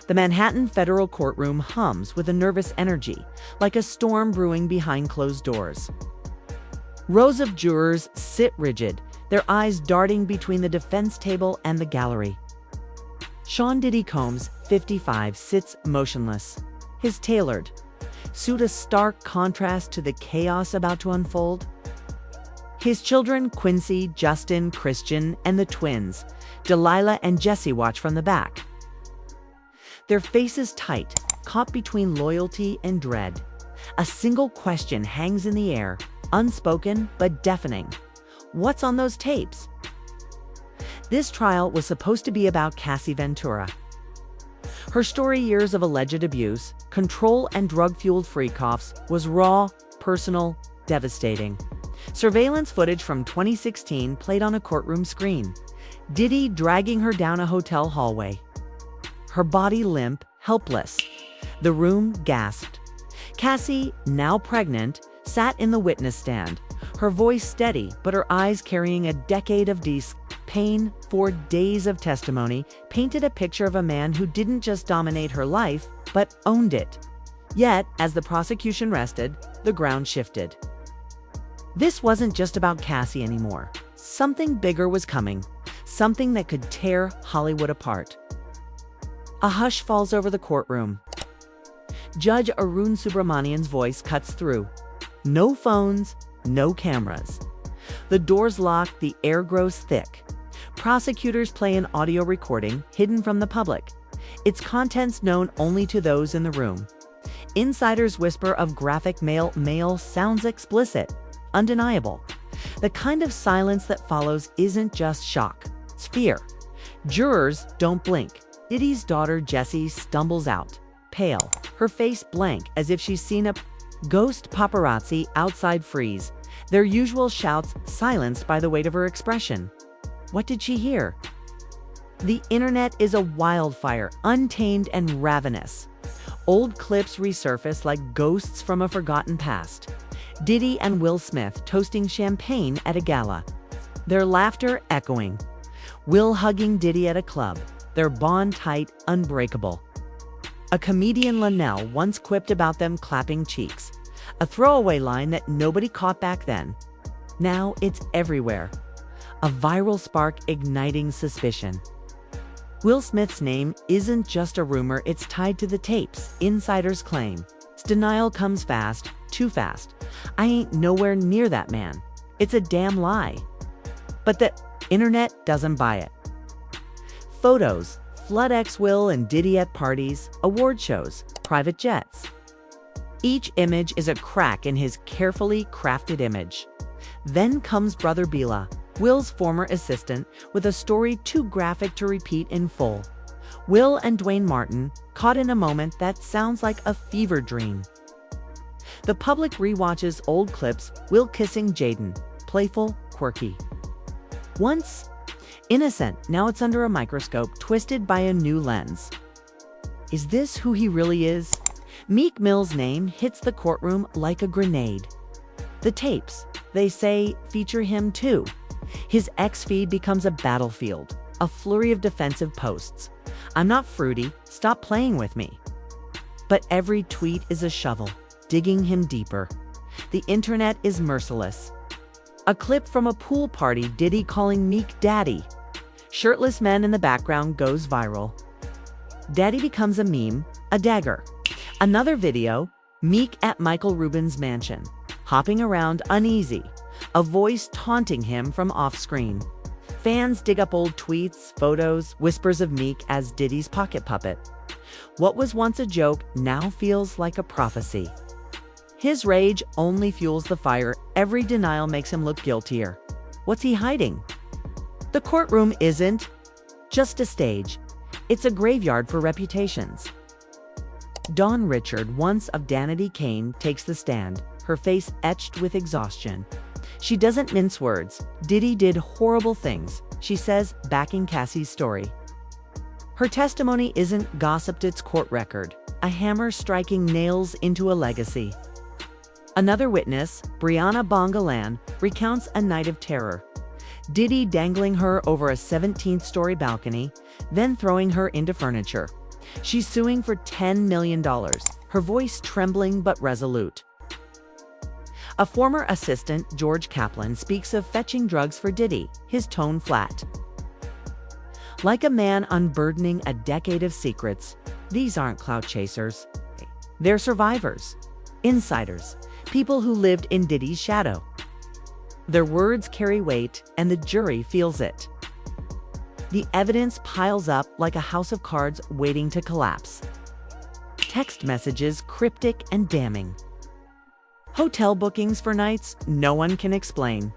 The Manhattan federal courtroom hums with a nervous energy, like a storm brewing behind closed doors. Rows of jurors sit rigid, their eyes darting between the defense table and the gallery. Sean Diddy Combs, 55, sits motionless, his tailored suit a stark contrast to the chaos about to unfold. His children, Quincy, Justin, Christian, and the twins, Delilah and Jesse, watch from the back. Their faces tight, caught between loyalty and dread. A single question hangs in the air, unspoken but deafening. What's on those tapes? This trial was supposed to be about Cassie Ventura. Her story, years of alleged abuse, control, and drug-fueled freak-offs, was raw, personal, devastating. Surveillance footage from 2016 played on a courtroom screen. Diddy dragging her down a hotel hallway. Her body limp, helpless. The room gasped. Cassie, now pregnant, sat in the witness stand, her voice steady but her eyes carrying a decade of pain. 4 days of testimony painted a picture of a man who didn't just dominate her life, but owned it. Yet, as the prosecution rested, the ground shifted. This wasn't just about Cassie anymore. Something bigger was coming, something that could tear Hollywood apart. A hush falls over the courtroom. Judge Arun Subramanian's voice cuts through. No phones, no cameras. The doors lock, the air grows thick. Prosecutors play an audio recording hidden from the public, its contents known only to those in the room. Insiders whisper of graphic male sounds explicit, undeniable. The kind of silence that follows isn't just shock, it's fear. Jurors don't blink. Diddy's daughter Jessie stumbles out, pale, her face blank as if she's seen a ghost. Paparazzi outside freeze, their usual shouts silenced by the weight of her expression. What did she hear? The internet is a wildfire, untamed and ravenous. Old clips resurface like ghosts from a forgotten past. Diddy and Will Smith toasting champagne at a gala, their laughter echoing. Will hugging Diddy at a club, their bond tight, unbreakable. A comedian Linnell once quipped about them clapping cheeks, a throwaway line that nobody caught back then. Now it's everywhere. A viral spark igniting suspicion. Will Smith's name isn't just a rumor, it's tied to the tapes, insiders claim. Denial comes fast, too fast. I ain't nowhere near that man. It's a damn lie. But the internet doesn't buy it. Photos flood Will and Diddy at parties, award shows, private jets. Each image is a crack in his carefully crafted image. Then comes Brother Bilal, Will's former assistant, with a story too graphic to repeat in full. Will and Dwayne Martin, caught in a moment that sounds like a fever dream. The public rewatches old clips, Will kissing Jaden, playful, quirky. Once innocent, now it's under a microscope, twisted by a new lens. Is this who he really is? Meek Mill's name hits the courtroom like a grenade. The tapes, they say, feature him too. His X feed becomes a battlefield, a flurry of defensive posts. I'm not fruity, stop playing with me. But every tweet is a shovel, digging him deeper. The internet is merciless. A clip from a pool party, Diddy calling Meek Daddy. Shirtless men in the background goes viral. Daddy becomes a meme, a dagger. Another video, Meek at Michael Rubin's mansion, hopping around uneasy, a voice taunting him from off-screen. Fans dig up old tweets, photos, whispers of Meek as Diddy's pocket puppet. What was once a joke now feels like a prophecy. His rage only fuels the fire. Every denial makes him look guiltier. What's he hiding? The courtroom isn't just a stage. It's a graveyard for reputations. Dawn Richard, once of Danity Kane, takes the stand, her face etched with exhaustion. She doesn't mince words. Diddy did horrible things, she says, backing Cassie's story. Her testimony isn't gossiped, it's court record, a hammer striking nails into a legacy. Another witness, Brianna Bongalan, recounts a night of terror. Diddy dangling her over a 17th-story balcony, then throwing her into furniture. She's suing for $10 million, her voice trembling but resolute. A former assistant, George Kaplan, speaks of fetching drugs for Diddy, his tone flat. Like a man unburdening a decade of secrets, these aren't clout chasers. They're survivors, insiders, people who lived in Diddy's shadow. Their words carry weight, and the jury feels it. The evidence piles up like a house of cards waiting to collapse. Text messages cryptic and damning. Hotel bookings for nights no one can explain.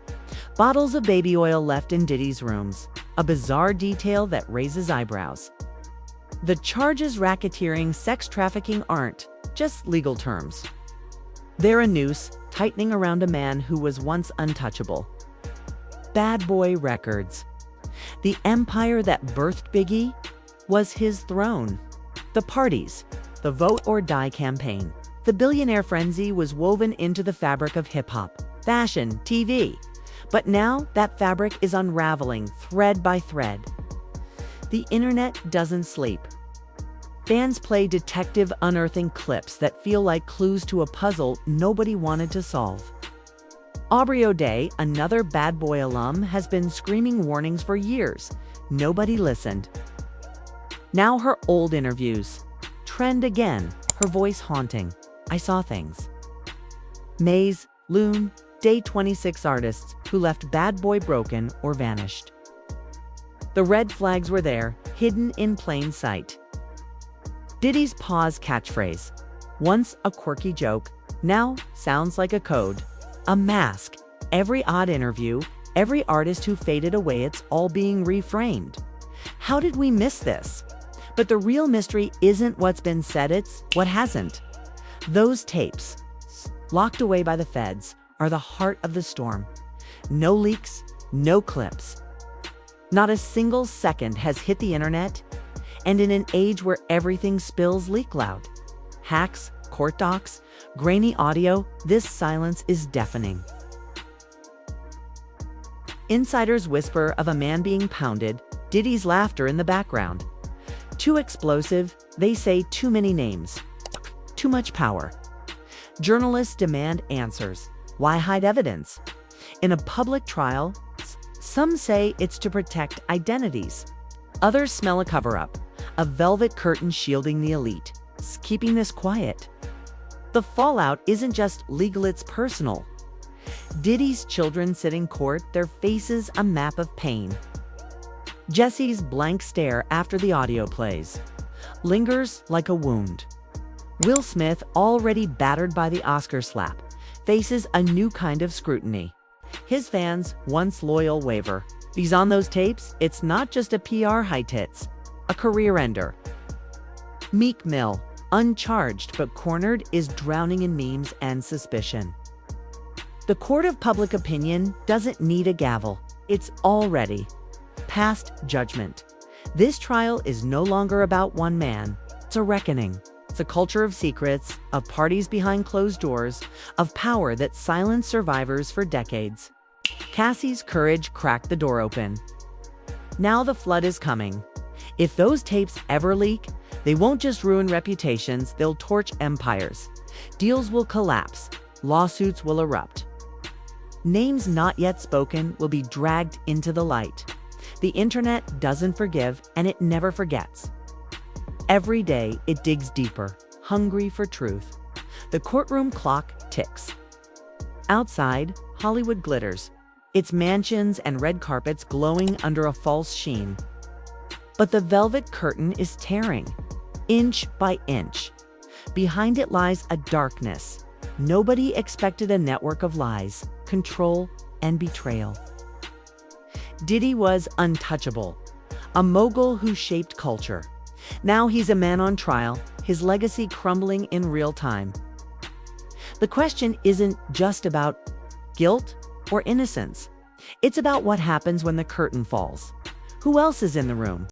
Bottles of baby oil left in Diddy's rooms, a bizarre detail that raises eyebrows. The charges racketeering, sex trafficking aren't just legal terms. They're a noose tightening around a man who was once untouchable. Bad Boy Records. The empire that birthed Biggie was his throne. The parties, the vote or die campaign, the billionaire frenzy was woven into the fabric of hip-hop, fashion, TV. But now that fabric is unraveling thread by thread. The internet doesn't sleep. Fans play detective unearthing clips that feel like clues to a puzzle nobody wanted to solve. Aubrey O'Day, another Bad Boy alum, has been screaming warnings for years. Nobody listened. Now her old interviews trend again, her voice haunting. I saw things. Maze, Loon, Day 26 artists who left Bad Boy broken or vanished. The red flags were there, hidden in plain sight. Diddy's pause catchphrase, once a quirky joke, now sounds like a code, a mask. Every odd interview, every artist who faded away, it's all being reframed. How did we miss this? But the real mystery isn't what's been said, it's what hasn't. Those tapes, locked away by the feds, are the heart of the storm. No leaks, no clips. Not a single second has hit the internet, and in an age where everything spills leak loud. Hacks, court docs, grainy audio, this silence is deafening. Insiders whisper of a man being pounded, Diddy's laughter in the background. Too explosive, they say too many names. Too much power. Journalists demand answers. Why hide evidence? In a public trial, some say it's to protect identities. Others smell a cover-up, a velvet curtain shielding the elite, keeping this quiet. The fallout isn't just legal, it's personal. Diddy's children sit in court, their faces a map of pain. Jesse's blank stare after the audio plays lingers like a wound. Will Smith, already battered by the Oscar slap, faces a new kind of scrutiny. His fans, once loyal, waver. Because on those tapes, it's not just a PR high tits, a career ender. Meek Mill, uncharged but cornered, is drowning in memes and suspicion. The court of public opinion doesn't need a gavel. It's already past judgment. This trial is no longer about one man. It's a reckoning. It's a culture of secrets, of parties behind closed doors, of power that silenced survivors for decades. Cassie's courage cracked the door open. Now the flood is coming. If those tapes ever leak, they won't just ruin reputations, they'll torch empires. Deals will collapse. Lawsuits will erupt. Names not yet spoken will be dragged into the light. The internet doesn't forgive, and it never forgets. Every day, it digs deeper, hungry for truth. The courtroom clock ticks. Outside, Hollywood glitters, its mansions and red carpets glowing under a false sheen. But the velvet curtain is tearing, inch by inch. Behind it lies a darkness. Nobody expected a network of lies, control, and betrayal. Diddy was untouchable, a mogul who shaped culture. Now he's a man on trial, his legacy crumbling in real time. The question isn't just about guilt or innocence. It's about what happens when the curtain falls. Who else is in the room?